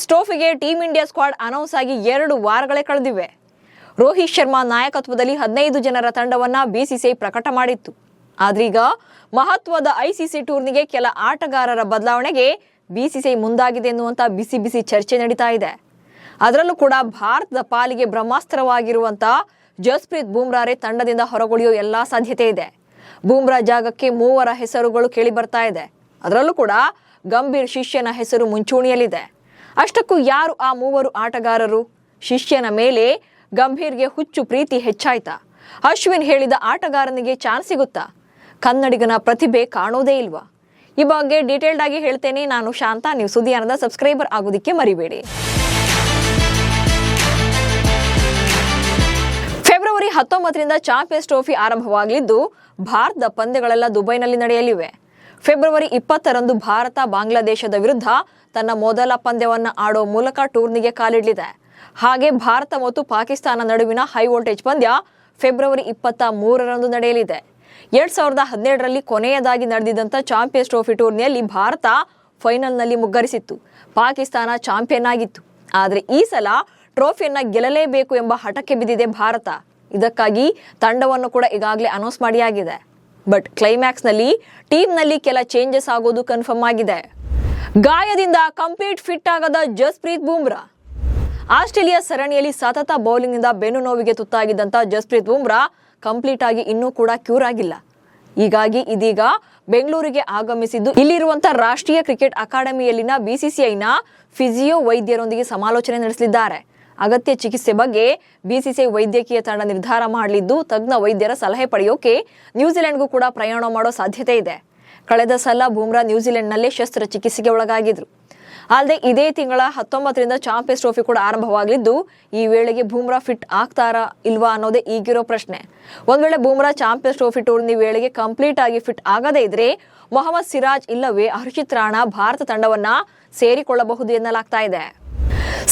ಟ್ರೋಫಿಗೆ team India squad announce ಆಗಿ 2 ವಾರಗಳೇ ಕಳೆದಿವೆ. ರೋಹಿತ್ ಶರ್ಮಾ ನಾಯಕತ್ವದಲ್ಲಿ 15 ಜನರ ತಂಡವನ್ನ ಬಿಸಿಸಿಐ ಪ್ರಕಟ ಮಾಡಿತ್ತು. ಆದ್ರೀಗ ಮಹತ್ವದ ಐಸಿಸಿ ಟೂರ್ನಿಗೆ ಕೆಲ ಆಟಗಾರರ ಬದಲಾವಣೆಗೆ ಬಿಸಿಸಿಐ ಮುಂದಾಗಿದೆ ಎನ್ನುವಂತ ಬಿಸಿ ಬಿಸಿ ಚರ್ಚೆ ನಡೀತಾ ಇದೆ. ಅದರಲ್ಲೂ ಕೂಡ ಭಾರತದ ಪಾಲಿಗೆ ಬ್ರಹ್ಮಾಸ್ತ್ರವಾಗಿರುವಂತ ಜಸ್ಪ್ರೀತ್ ಬೂಮ್ರಾರೇ ತಂಡದಿಂದ ಹೊರಗುಳಿಯೋ ಎಲ್ಲಾ ಸಾಧ್ಯತೆ ಇದೆ. ಬೂಮ್ರಾ ಜಾಗಕ್ಕೆ 3 ಹೆಸರುಗಳು ಕೇಳಿ ಬರ್ತಾ ಇದೆ. ಅದರಲ್ಲೂ ಕೂಡ ಗಂಭೀರ್ ಶಿಷ್ಯನ ಹೆಸರು ಮುಂಚೂಣಿಯಲ್ಲಿದೆ. ಅಷ್ಟಕ್ಕೂ ಯಾರು ಆ 3 ಆಟಗಾರರು? ಶಿಷ್ಯನ ಮೇಲೆ ಗಂಭೀರ್ಗೆ ಹುಚ್ಚು ಪ್ರೀತಿ ಹೆಚ್ಚಾಯ್ತಾ? ಅಶ್ವಿನ್ ಹೇಳಿದ ಆಟಗಾರನಿಗೆ ಚಾನ್ಸ್ ಸಿಗುತ್ತಾ? ಕನ್ನಡಿಗನ ಪ್ರತಿಭೆ ಕಾಣೋದೇ ಇಲ್ವಾ? ಈ ಬಗ್ಗೆ ಡೀಟೇಲ್ಡ್ ಆಗಿ ಹೇಳ್ತೇನೆ. ನಾನು ಶಾಂತ. ನೀವು ಸುದ್ದಿಯಾನದ ಸಬ್ಸ್ಕ್ರೈಬರ್ ಆಗೋದಿಕ್ಕೆ ಮರಿಬೇಡಿ. ಫೆಬ್ರವರಿ 19ರಿಂದ ಚಾಂಪಿಯನ್ಸ್ ಟ್ರೋಫಿ ಆರಂಭವಾಗಲಿದ್ದು ಭಾರತದ ಪಂದ್ಯಗಳೆಲ್ಲ ದುಬೈನಲ್ಲಿ ನಡೆಯಲಿವೆ. ಫೆಬ್ರವರಿ 20ರಂದು ಭಾರತ ಬಾಂಗ್ಲಾದೇಶದ ವಿರುದ್ಧ ತನ್ನ ಮೊದಲ ಪಂದ್ಯವನ್ನು ಆಡೋ ಮೂಲಕ ಟೂರ್ನಿಗೆ ಕಾಲಿಡಲಿದೆ. ಹಾಗೆ ಭಾರತ ಮತ್ತು ಪಾಕಿಸ್ತಾನ ನಡುವಿನ ಹೈ ವೋಲ್ಟೇಜ್ ಪಂದ್ಯ ಫೆಬ್ರವರಿ 23ರಂದು ನಡೆಯಲಿದೆ. 2017ರಲ್ಲಿ ಕೊನೆಯದಾಗಿ ನಡೆದಿದ್ದಂಥ ಚಾಂಪಿಯನ್ಸ್ ಟ್ರೋಫಿ ಟೂರ್ನಿಯಲ್ಲಿ ಭಾರತ ಫೈನಲ್ನಲ್ಲಿ ಮುಗ್ಗರಿಸಿತ್ತು. ಪಾಕಿಸ್ತಾನ ಚಾಂಪಿಯನ್ ಆಗಿತ್ತು. ಆದರೆ ಈ ಸಲ ಟ್ರೋಫಿಯನ್ನ ಗೆಲ್ಲಲೇಬೇಕು ಎಂಬ ಹಠಕ್ಕೆ ಬಿದ್ದಿದೆ ಭಾರತ. ಇದಕ್ಕಾಗಿ ತಂಡವನ್ನು ಕೂಡ ಈಗಾಗಲೇ ಅನೌನ್ಸ್ ಮಾಡಿಯಾಗಿದೆ. ಬಟ್ ಕ್ಲೈಮ್ಯಾಕ್ಸ್ನಲ್ಲಿ ಟೀಮ್ನಲ್ಲಿ ಕೆಲ ಚೇಂಜಸ್ ಆಗೋದು ಕನ್ಫರ್ಮ್ ಆಗಿದೆ. ಗಾಯದಿಂದ ಕಂಪ್ಲೀಟ್ ಫಿಟ್ ಆಗದ ಜಸ್ಪ್ರೀತ್ ಬೂಮ್ರಾ. ಆಸ್ಟ್ರೇಲಿಯಾ ಸರಣಿಯಲ್ಲಿ ಸತತ ಬೌಲಿಂಗ್ನಿಂದ ಬೆನ್ನು ನೋವಿಗೆ ತುತ್ತಾಗಿದ್ದಂಥ ಜಸ್ಪ್ರೀತ್ ಬೂಮ್ರಾ ಕಂಪ್ಲೀಟ್ ಆಗಿ ಇನ್ನೂ ಕೂಡ ಕ್ಯೂರ್ ಆಗಿಲ್ಲ. ಹೀಗಾಗಿ ಇದೀಗ ಬೆಂಗಳೂರಿಗೆ ಆಗಮಿಸಿದ್ದು ಇಲ್ಲಿರುವಂತಹ ರಾಷ್ಟ್ರೀಯ ಕ್ರಿಕೆಟ್ ಅಕಾಡೆಮಿಯಲ್ಲಿನ ಬಿಸಿಸಿಐನ ಫಿಸಿಯೋ ವೈದ್ಯರೊಂದಿಗೆ ಸಮಾಲೋಚನೆ ನಡೆಸಲಿದ್ದಾರೆ. ಅಗತ್ಯ ಚಿಕಿತ್ಸೆ ಬಗ್ಗೆ ಬಿಸಿಸಿಐ ವೈದ್ಯಕೀಯ ತಂಡ ನಿರ್ಧಾರ ಮಾಡಲಿದ್ದು ತಜ್ಞ ವೈದ್ಯರ ಸಲಹೆ ಪಡೆಯೋಕೆ ನ್ಯೂಜಿಲೆಂಡ್ಗೂ ಕೂಡ ಪ್ರಯಾಣ ಮಾಡೋ ಸಾಧ್ಯತೆ ಇದೆ. ಕಳೆದ ಸಲ ಬೂಮ್ರಾ ನ್ಯೂಜಿಲೆಂಡ್ನಲ್ಲೇ ಶಸ್ತ್ರಚಿಕಿತ್ಸೆಗೆ ಒಳಗಾಗಿದ್ರು. ಅಲ್ಲದೆ ಇದೇ ತಿಂಗಳ 19ರಿಂದ ಚಾಂಪಿಯನ್ಸ್ ಟ್ರೋಫಿ ಕೂಡ ಆರಂಭವಾಗಲಿದ್ದು ಈ ವೇಳೆಗೆ ಬೂಮ್ರಾ ಫಿಟ್ ಆಗ್ತಾರಾ ಇಲ್ವಾ ಅನ್ನೋದೇ ಈಗಿರೋ ಪ್ರಶ್ನೆ. ಒಂದ್ ವೇಳೆ ಬೂಮ್ರಾ ಚಾಂಪಿಯನ್ಸ್ ಟ್ರೋಫಿ ಟೂರ್ನಿ ವೇಳೆಗೆ ಕಂಪ್ಲೀಟ್ ಆಗಿ ಫಿಟ್ ಆಗದೇ ಇದ್ರೆ ಮೊಹಮ್ಮದ್ ಸಿರಾಜ್ ಇಲ್ಲವೇ ಹರ್ಷಿತ್ ರಾಣಾ ಭಾರತ ತಂಡವನ್ನ ಸೇರಿಕೊಳ್ಳಬಹುದು ಎನ್ನಲಾಗ್ತಾ ಇದೆ.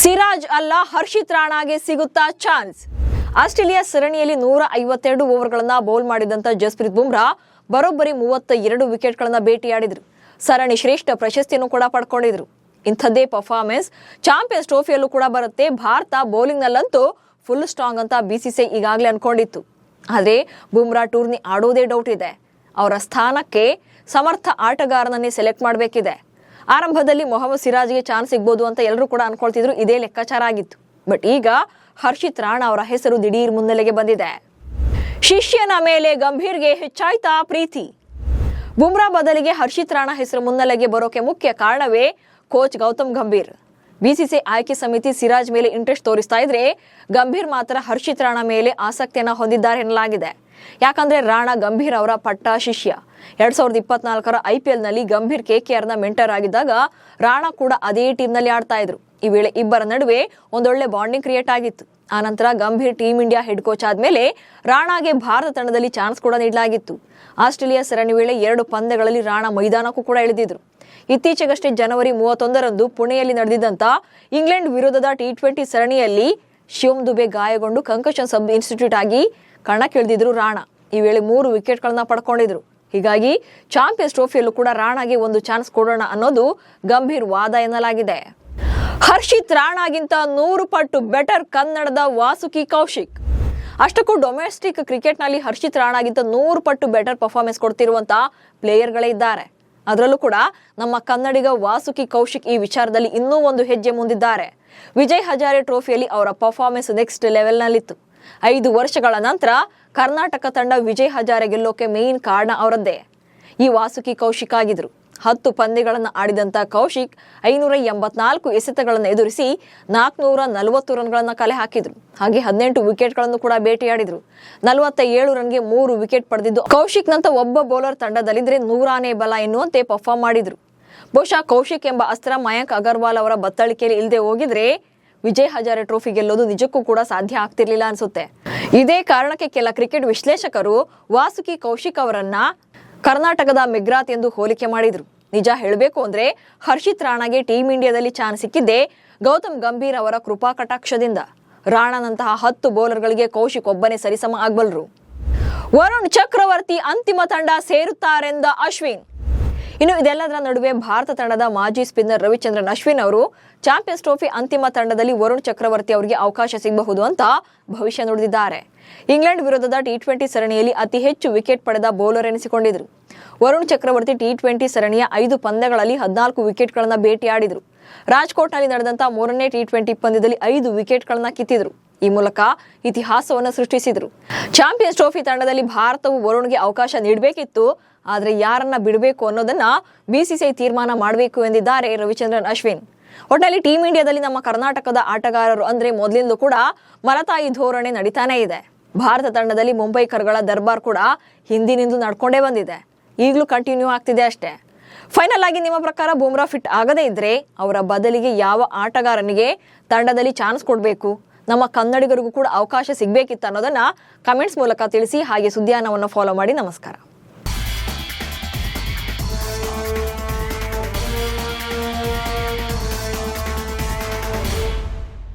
ಸಿರಾಜ್ ಅಲ್ಲ, ಹರ್ಷಿತ್ ರಾಣಾಗೆ ಸಿಗುತ್ತಾ ಚಾನ್ಸ್? ಆಸ್ಟ್ರೇಲಿಯಾ ಸರಣಿಯಲ್ಲಿ 152 ಓವರ್ಗಳನ್ನ ಬೌಲ್ ಮಾಡಿದಂತ ಜಸ್ಪ್ರೀತ್ ಬೂಮ್ರಾ ಬರೋಬ್ಬರಿ 32 ವಿಕೆಟ್ಗಳನ್ನ ಬೇಟೆಯಾಡಿದ್ರು. ಸರಣಿ ಶ್ರೇಷ್ಠ ಪ್ರಶಸ್ತಿಯನ್ನು ಕೂಡ ಪಡ್ಕೊಂಡಿದ್ರು. ಇಂಥದ್ದೇ ಪರ್ಫಾರ್ಮೆನ್ಸ್ ಚಾಂಪಿಯನ್ಸ್ ಟ್ರೋಫಿಯಲ್ಲೂ ಕೂಡ ಬರುತ್ತೆ. ಭಾರತ ಬೌಲಿಂಗ್ ನಲ್ಲಂತೂ ಫುಲ್ ಸ್ಟ್ರಾಂಗ್ ಅಂತ ಬಿಸಿಸಿಐ ಈಗಾಗಲೇ ಅನ್ಕೊಂಡಿತ್ತು. ಆದ್ರೆ ಬೂಮ್ರಾ ಟೂರ್ನಿ ಆಡೋದೇ ಡೌಟ್ ಇದೆ. ಅವರ ಸ್ಥಾನಕ್ಕೆ ಸಮರ್ಥ ಆಟಗಾರನನ್ನೇ ಸೆಲೆಕ್ಟ್ ಮಾಡಬೇಕಿದೆ. ಆರಂಭದಲ್ಲಿ ಮೊಹಮ್ಮದ್ ಸಿರಾಜ್ಗೆ ಚಾನ್ಸ್ ಸಿಗ್ಬೋದು ಅಂತ ಎಲ್ಲರೂ ಕೂಡ ಅನ್ಕೊಳ್ತಿದ್ರು. ಇದೇ ಲೆಕ್ಕಾಚಾರ ಆಗಿತ್ತು. ಬಟ್ ಈಗ ಹರ್ಷಿತ್ ರಾಣಾ ಅವರ ಹೆಸರು ದಿಢೀರ್ ಮುನ್ನೆಲೆಗೆ ಬಂದಿದೆ. ಶಿಷ್ಯನ ಮೇಲೆ ಗಂಭೀರ್ಗೆ ಹೆಚ್ಚಾಯ್ತಾ ಪ್ರೀತಿ? ಬೂಮ್ರಾ ಬದಲಿಗೆ ಹರ್ಷಿತ್ ರಾಣಾ ಹೆಸರು ಮುನ್ನೆಲೆಗೆ ಬರೋಕೆ ಮುಖ್ಯ ಕಾರಣವೇ ಕೋಚ್ ಗೌತಮ್ ಗಂಭೀರ್. ಬಿಸಿಸಿಐ ಆಯ್ಕೆ ಸಮಿತಿ ಸಿರಾಜ್ ಮೇಲೆ ಇಂಟ್ರೆಸ್ಟ್ ತೋರಿಸ್ತಾ ಇದ್ರೆ ಗಂಭೀರ್ ಮಾತ್ರ ಹರ್ಷಿತ್ ರಾಣಾ ಮೇಲೆ ಆಸಕ್ತಿಯನ್ನ ಹೊಂದಿದ್ದಾರೆ ಎನ್ನಲಾಗಿದೆ. ಯಾಕಂದ್ರೆ ರಾಣಾ ಗಂಭೀರ್ ಅವರ ಪಟ್ಟ ಶಿಷ್ಯ. 2024ರ IPL ನಲ್ಲಿ ಗಂಭೀರ್ KKRನ ಮೆಂಟರ್ ಆಗಿದ್ದಾಗ ರಾಣಾ ಕೂಡ ಅದೇ ಟೀಮ್ ನಲ್ಲಿ ಆಡ್ತಾ ಇದ್ರು. ಈ ವೇಳೆ ಇಬ್ಬರ ನಡುವೆ ಒಂದೊಳ್ಳೆ ಬಾಂಡಿಂಗ್ ಕ್ರಿಯೇಟ್ ಆಗಿತ್ತು. ಆನಂತರ Gambhir team India head coach ಆದ್ಮೇಲೆ ರಾಣಾಗೆ ಭಾರತ ತಂಡದಲ್ಲಿ ಚಾನ್ಸ್ ಕೂಡ ನೀಡಲಾಗಿತ್ತು. ಆಸ್ಟ್ರೇಲಿಯಾ ಸರಣಿ ವೇಳೆ 2 ಪಂದ್ಯಗಳಲ್ಲಿ ರಾಣಾ ಮೈದಾನಕ್ಕೂ ಕೂಡ ಇಳಿದಿದ್ರು. ಇತ್ತೀಚೆಗಷ್ಟೇ ಜನವರಿ 31ರಂದು ಪುಣೆಯಲ್ಲಿ ನಡೆದಿದ್ದಂತ ಇಂಗ್ಲೆಂಡ್ ವಿರುದ್ಧದ T20 ಸರಣಿಯಲ್ಲಿ ಶಿವಮ್ ದುಬೆ ಗಾಯಗೊಂಡು ಕಂಕಷನ್ ಸಬ್ ಇನ್ಸ್ಟಿಟ್ಯೂಟ್ ಆಗಿ ಕಣಕ್ಕಿಳಿದಿದ್ರು ರಾಣಾ. ಈ ವೇಳೆ 3 ವಿಕೆಟ್ಗಳನ್ನ ಪಡ್ಕೊಂಡಿದ್ರು. ಹೀಗಾಗಿ ಚಾಂಪಿಯನ್ಸ್ ಟ್ರೋಫಿಯಲ್ಲೂ ಕೂಡ ರಾಣಾಗೆ ಒಂದು ಚಾನ್ಸ್ ಕೊಡೋಣ ಅನ್ನೋದು ಗಂಭೀರ್ ವಾದ ಎನ್ನಲಾಗಿದೆ. ಹರ್ಷಿತ್ ರಾಣಾಗಿಂತ 100 ಪಟ್ಟು ಬೆಟರ್ ಕನ್ನಡದ ವಾಸುಕಿ ಕೌಶಿಕ್. ಅಷ್ಟಕ್ಕೂ ಡೊಮೆಸ್ಟಿಕ್ ಕ್ರಿಕೆಟ್ ನಲ್ಲಿ ಹರ್ಷಿತ್ ರಾಣಾಗಿಂತ 100 ಪಟ್ಟು ಬೆಟರ್ ಪರ್ಫಾರ್ಮೆನ್ಸ್ ಕೊಡ್ತಿರುವಂತ ಪ್ಲೇಯರ್ಗಳೇ ಇದ್ದಾರೆ. ಅದರಲ್ಲೂ ಕೂಡ ನಮ್ಮ ಕನ್ನಡಿಗ ವಾಸುಕಿ ಕೌಶಿಕ್ ಈ ವಿಚಾರದಲ್ಲಿ ಇನ್ನೂ ಒಂದು ಹೆಜ್ಜೆ ಮುಂದಿದ್ದಾರೆ. ವಿಜಯ್ ಹಜಾರೆ ಟ್ರೋಫಿಯಲ್ಲಿ ಅವರ ಪರ್ಫಾರ್ಮೆನ್ಸ್ ನೆಕ್ಸ್ಟ್ ಲೆವೆಲ್ ನಲ್ಲಿತ್ತು. 5 ವರ್ಷಗಳ ನಂತರ ಕರ್ನಾಟಕ ತಂಡ ವಿಜಯ್ ಹಜಾರೆ ಗೆಲ್ಲೋಕೆ ಮೇನ್ ಕಾರಣ ಅವರದ್ದೇ. ಈ ವಾಸುಕಿ ಕೌಶಿಕ್ ಆಗಿದ್ರು. 10 ಪಂದ್ಯಗಳನ್ನು ಆಡಿದಂತ ಕೌಶಿಕ್ 584 ಎಸೆತಗಳನ್ನು ಎದುರಿಸಿ 440 ರನ್ಗಳನ್ನ ಕಲೆ ಹಾಕಿದ್ರು. ಹಾಗೆ 18 ವಿಕೆಟ್ಗಳನ್ನು ಕೂಡ ಬೇಟೆಯಾಡಿದ್ರು. 47 ರನ್ಗೆ 3 ವಿಕೆಟ್ ಪಡೆದಿದ್ದು ಕೌಶಿಕ್ ನಂತ ಒಬ್ಬ ಬೌಲರ್ ತಂಡದಲ್ಲಿದ್ರೆ 100ನೇ ಬಲ ಎನ್ನುವಂತೆ ಪರ್ಫಾರ್ಮ್ ಮಾಡಿದ್ರು. ಬಹುಶಃ ಕೌಶಿಕ್ ಎಂಬ ಅಸ್ತ್ರ ಮಯಾಂಕ್ ಅಗರ್ವಾಲ್ ಅವರ ಬತ್ತಳಿಕೆಯಲ್ಲಿ ಇಲ್ಲದೆ ಹೋಗಿದ್ರೆ ವಿಜಯ್ ಹಜಾರೆ ಟ್ರೋಫಿ ಗೆಲ್ಲೋದು ನಿಜಕ್ಕೂ ಕೂಡ ಸಾಧ್ಯ ಆಗ್ತಿರ್ಲಿಲ್ಲ ಅನ್ಸುತ್ತೆ. ಇದೇ ಕಾರಣಕ್ಕೆ ಕೆಲ ಕ್ರಿಕೆಟ್ ವಿಶ್ಲೇಷಕರು ವಾಸುಕಿ ಕೌಶಿಕ್ ಅವರನ್ನ ಕರ್ನಾಟಕದ ಮೆಗ್ರಾತ್ ಎಂದು ಹೋಲಿಕೆ ಮಾಡಿದ್ರು. ನಿಜ ಹೇಳಬೇಕು ಅಂದ್ರೆ ಹರ್ಷಿತ್ ರಾಣಾಗೆ ಟೀಮ್ ಇಂಡಿಯಾದಲ್ಲಿ ಚಾನ್ಸ್ ಸಿಕ್ಕಿದ್ದೆ ಗೌತಮ್ ಗಂಭೀರ್ ಅವರ ಕೃಪಾ ಕಟಾಕ್ಷದಿಂದ. ರಾಣಾನಂತಹ 10 ಬೌಲರ್ಗಳಿಗೆ ಕೌಶಿಕ್ ಒಬ್ಬನೇ ಸರಿಸಮ ಆಗಬಲ್ಲರು. ವರುಣ್ ಚಕ್ರವರ್ತಿ ಅಂತಿಮ ತಂಡ ಸೇರುತ್ತಾರೆಂದ ಅಶ್ವಿನ್. ಇನ್ನು ಇದೆಲ್ಲದರ ನಡುವೆ ಭಾರತ ತಂಡದ ಮಾಜಿ ಸ್ಪಿನ್ನರ್ ರವಿಚಂದ್ರನ್ ಅಶ್ವಿನ್ ಅವರು ಚಾಂಪಿಯನ್ಸ್ ಟ್ರೋಫಿ ಅಂತಿಮ ತಂಡದಲ್ಲಿ ವರುಣ್ ಚಕ್ರವರ್ತಿ ಅವರಿಗೆ ಅವಕಾಶ ಸಿಗಬಹುದು ಅಂತ ಭವಿಷ್ಯ ನುಡಿದಿದ್ದಾರೆ. ಇಂಗ್ಲೆಂಡ್ ವಿರುದ್ಧದ ಟಿ20 ಸರಣಿಯಲ್ಲಿ ಅತಿ ಹೆಚ್ಚು ವಿಕೆಟ್ ಪಡೆದ ಬೌಲರ್ ಎನಿಸಿಕೊಂಡಿದ್ರು. ವರುಣ್ ಚಕ್ರವರ್ತಿ ಟಿ20 ಸರಣಿಯ 5 ಪಂದ್ಯಗಳಲ್ಲಿ 14 ವಿಕೆಟ್ಗಳನ್ನು ಬೇಟೆಯಾಡಿದ್ರು. ರಾಜ್ಕೋಟ್ನಲ್ಲಿ ನಡೆದಂತ 3ನೇ ಟಿ20 ಪಂದ್ಯದಲ್ಲಿ 5 ವಿಕೆಟ್ಗಳನ್ನು ಕಿತ್ತಿದ್ರು. ಈ ಮೂಲಕ ಇತಿಹಾಸವನ್ನು ಸೃಷ್ಟಿಸಿದ್ರು. ಚಾಂಪಿಯನ್ಸ್ ಟ್ರೋಫಿ ತಂಡದಲ್ಲಿ ಭಾರತವು ವರುಣ್ಗೆ ಅವಕಾಶ ನೀಡಬೇಕಿತ್ತು, ಆದರೆ ಯಾರನ್ನ ಬಿಡಬೇಕು ಅನ್ನೋದನ್ನ ಬಿಸಿಸಿಐ ತೀರ್ಮಾನ ಮಾಡಬೇಕು ಎಂದಿದ್ದಾರೆ ರವಿಚಂದ್ರನ್ ಅಶ್ವಿನ್. ಒಟ್ಟಿನಲ್ಲಿ ಟೀಂ ಇಂಡಿಯಾದಲ್ಲಿ ನಮ್ಮ ಕರ್ನಾಟಕದ ಆಟಗಾರರು ಅಂದ್ರೆ ಮೊದಲಿಂದಲೂ ಕೂಡ ಮಲತಾಯಿ ಧೋರಣೆ ನಡೀತಾನೆ ಇದೆ. ಭಾರತ ತಂಡದಲ್ಲಿ ಮುಂಬೈಕರ್ಗಳ ದರ್ಬಾರ್ ಕೂಡ ಹಿಂದಿನಿಂದಲೂ ನಡ್ಕೊಂಡೇ ಬಂದಿದೆ, ಈಗಲೂ ಕಂಟಿನ್ಯೂ ಆಗ್ತಿದೆ ಅಷ್ಟೇ. ಫೈನಲ್ ಆಗಿ ನಿಮ್ಮ ಪ್ರಕಾರ ಬುಮ್ರಾ ಫಿಟ್ ಆಗದೇ ಇದ್ರೆ ಅವರ ಬದಲಿಗೆ ಯಾವ ಆಟಗಾರನಿಗೆ ತಂಡದಲ್ಲಿ ಚಾನ್ಸ್ ಕೊಡಬೇಕು, ನಮ್ಮ ಕನ್ನಡಿಗರಿಗೂ ಕೂಡ ಅವಕಾಶ ಸಿಗಬೇಕಿತ್ತು ಅನ್ನೋದನ್ನ ಕಮೆಂಟ್ಸ್ ಮೂಲಕ ತಿಳಿಸಿ. ಹಾಗೆ ಸುದ್ದಿಯಾನವನ್ನು ಫಾಲೋ ಮಾಡಿ. ನಮಸ್ಕಾರ.